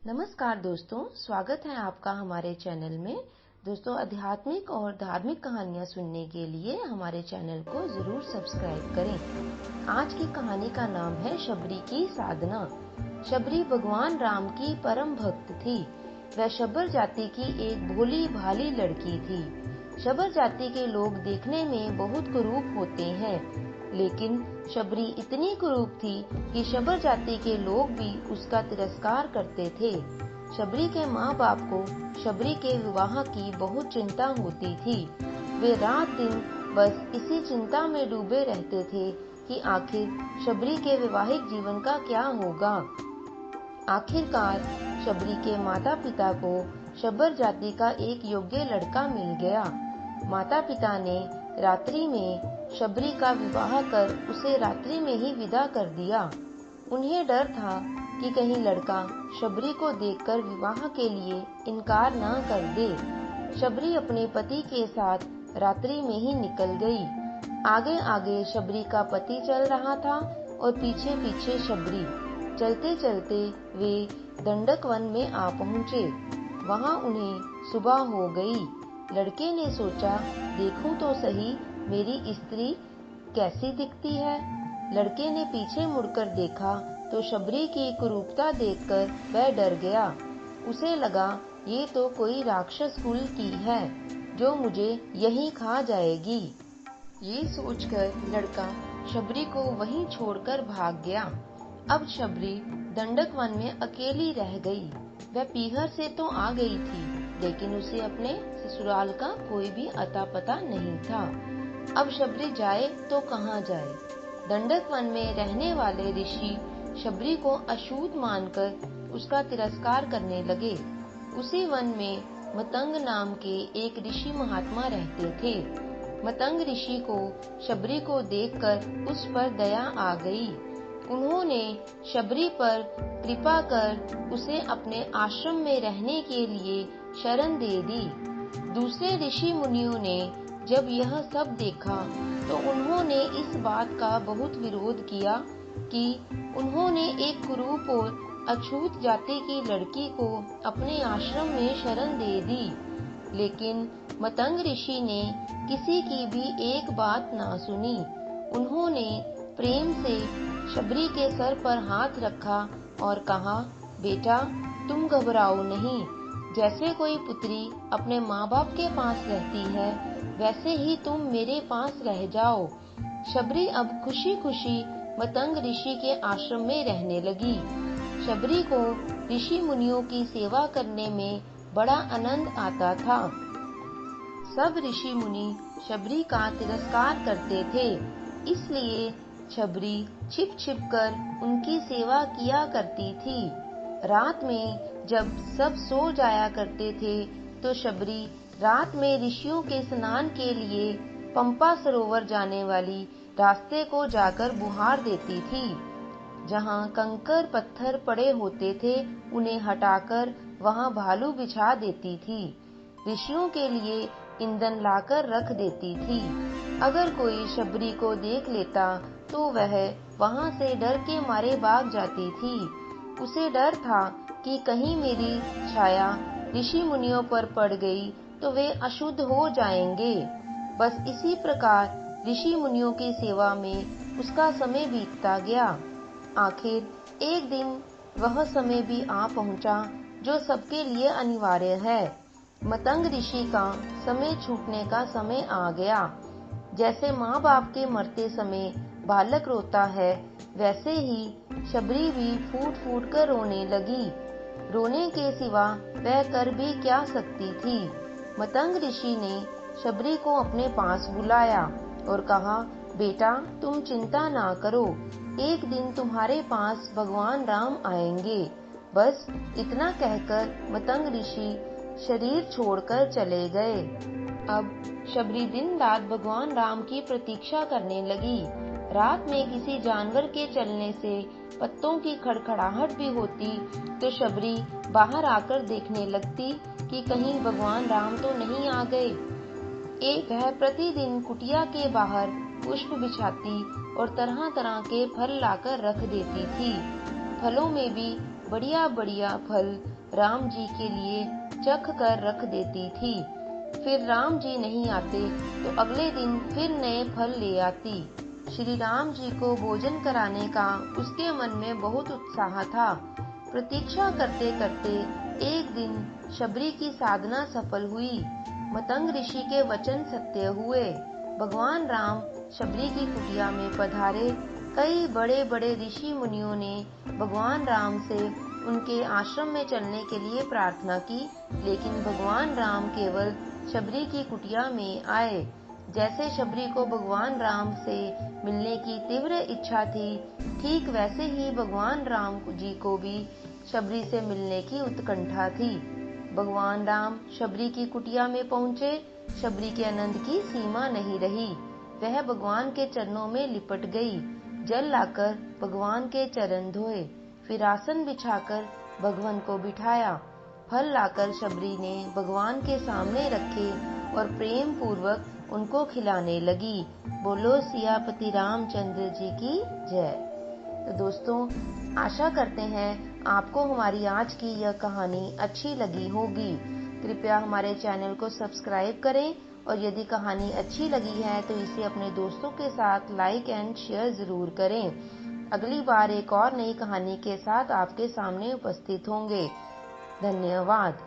नमस्कार दोस्तों, स्वागत है आपका हमारे चैनल में। दोस्तों, आध्यात्मिक और धार्मिक कहानियाँ सुनने के लिए हमारे चैनल को जरूर सब्सक्राइब करें। आज की कहानी का नाम है शबरी की साधना। शबरी भगवान राम की परम भक्त थी। वह शबर जाति की एक भोली भाली लड़की थी। शबर जाति के लोग देखने में बहुत कुरूप होते हैं, लेकिन शबरी इतनी कुरूप थी कि शबर जाति के लोग भी उसका तिरस्कार करते थे। शबरी के माँ बाप को शबरी के विवाह की बहुत चिंता होती थी। वे रात दिन बस इसी चिंता में डूबे रहते थे कि आखिर शबरी के वैवाहिक जीवन का क्या होगा। आखिरकार शबरी के माता पिता को शबर जाति का एक योग्य लड़का मिल गया। माता पिता ने रात्रि में शबरी का विवाह कर उसे रात्रि में ही विदा कर दिया। उन्हें डर था कि कहीं लड़का शबरी को देखकर विवाह के लिए इनकार न कर दे। शबरी अपने पति के साथ रात्रि में ही निकल गई। आगे आगे शबरी का पति चल रहा था और पीछे पीछे शबरी। चलते चलते वे दंडक वन में आ पहुँचे। वहाँ उन्हें सुबह हो गई। लड़के ने सोचा, देखूं तो सही मेरी स्त्री कैसी दिखती है। लड़के ने पीछे मुड़कर देखा तो शबरी की कुरूपता देखकर वह डर गया। उसे लगा, ये तो कोई राक्षस कुल की है जो मुझे यहीं खा जाएगी। ये सोचकर लड़का शबरी को वहीं छोड़कर भाग गया। अब शबरी दंडक वन में अकेली रह गई। वह पीहर से तो आ गई थी, लेकिन उसे अपने ससुराल का कोई भी अता पता नहीं था। अब शबरी जाए तो कहाँ जाए। दंडक वन में रहने वाले ऋषि शबरी को अछूत मानकर उसका तिरस्कार करने लगे। उसी वन में मतंग नाम के एक ऋषि महात्मा रहते थे। मतंग ऋषि को शबरी को देखकर उस पर दया आ गई। उन्होंने शबरी पर कृपा कर उसे अपने आश्रम में रहने के लिए शरण दे दी। दूसरे ऋषि मुनियों ने जब यह सब देखा तो उन्होंने इस बात का बहुत विरोध किया कि उन्होंने एक कुरूप और अछूत जाति की लड़की को अपने आश्रम में शरण दे दी। लेकिन मतंग ऋषि ने किसी की भी एक बात ना सुनी। उन्होंने प्रेम से शबरी के सर पर हाथ रखा और कहा, बेटा तुम घबराओ नहीं। जैसे कोई पुत्री अपने माँ बाप के पास रहती है, वैसे ही तुम मेरे पास रह जाओ। शबरी अब खुशी खुशी मतंग ऋषि के आश्रम में रहने लगी। शबरी को ऋषि मुनियों की सेवा करने में बड़ा आनंद आता था। सब ऋषि मुनि शबरी का तिरस्कार करते थे, इसलिए शबरी छिप छिप कर उनकी सेवा किया करती थी। रात में जब सब सो जाया करते थे तो शबरी रात में ऋषियों के स्नान के लिए पंपा सरोवर जाने वाली रास्ते को जाकर बुहार देती थी। जहाँ कंकर पत्थर पड़े होते थे, उन्हें हटाकर वहाँ भालू बिछा देती थी। ऋषियों के लिए ईंधन लाकर रख देती थी। अगर कोई शबरी को देख लेता तो वह वहाँ से डर के मारे भाग जाती थी। उसे डर था कि कहीं मेरी छाया ऋषि मुनियों पर पड़ गई तो वे अशुद्ध हो जाएंगे। बस इसी प्रकार ऋषि मुनियों की सेवा में उसका समय बीतता गया। आखिर एक दिन वह समय भी आ पहुंचा जो सबके लिए अनिवार्य है। मतंग ऋषि का समय छूटने का समय आ गया। जैसे माँ बाप के मरते समय बालक रोता है, वैसे ही शबरी भी फूट फूट कर रोने लगी। रोने के सिवा वह कर भी क्या सकती थी। मतंग ऋषि ने शबरी को अपने पास बुलाया और कहा, बेटा तुम चिंता ना करो, एक दिन तुम्हारे पास भगवान राम आएंगे। बस इतना कहकर मतंग ऋषि शरीर छोड़कर चले गए। अब शबरी दिन रात भगवान राम की प्रतीक्षा करने लगी। रात में किसी जानवर के चलने से पत्तों की खड़खड़ाहट भी होती तो शबरी बाहर आकर देखने लगती कि कहीं भगवान राम तो नहीं आ गए। वह प्रतिदिन कुटिया के बाहर पुष्प बिछाती और तरह तरह के फल लाकर रख देती थी। फलों में भी बढ़िया बढ़िया फल राम जी के लिए चख कर रख देती थी। फिर राम जी नहीं आते तो अगले दिन फिर नए फल ले आती। श्री राम जी को भोजन कराने का उसके मन में बहुत उत्साह था। प्रतीक्षा करते करते एक दिन शबरी की साधना सफल हुई। मतंग ऋषि के वचन सत्य हुए। भगवान राम शबरी की कुटिया में पधारे। कई बड़े बड़े ऋषि मुनियों ने भगवान राम से उनके आश्रम में चलने के लिए प्रार्थना की, लेकिन भगवान राम केवल शबरी की कुटिया में आए। जैसे शबरी को भगवान राम से मिलने की तीव्र इच्छा थी, ठीक वैसे ही भगवान राम जी को भी शबरी से मिलने की उत्कंठा थी। भगवान राम शबरी की कुटिया में पहुंचे। शबरी के आनंद की सीमा नहीं रही। वह भगवान के चरणों में लिपट गई। जल लाकर भगवान के चरण धोए, फिर आसन बिछाकर भगवान को बिठाया। फल लाकर शबरी ने भगवान के सामने रखे और प्रेम पूर्वक उनको खिलाने लगी। बोलो सियापति रामचंद्र जी की जय। तो दोस्तों, आशा करते हैं आपको हमारी आज की यह कहानी अच्छी लगी होगी। कृपया हमारे चैनल को सब्सक्राइब करें और यदि कहानी अच्छी लगी है तो इसे अपने दोस्तों के साथ लाइक एंड शेयर जरूर करें। अगली बार एक और नई कहानी के साथ आपके सामने उपस्थित होंगे। धन्यवाद।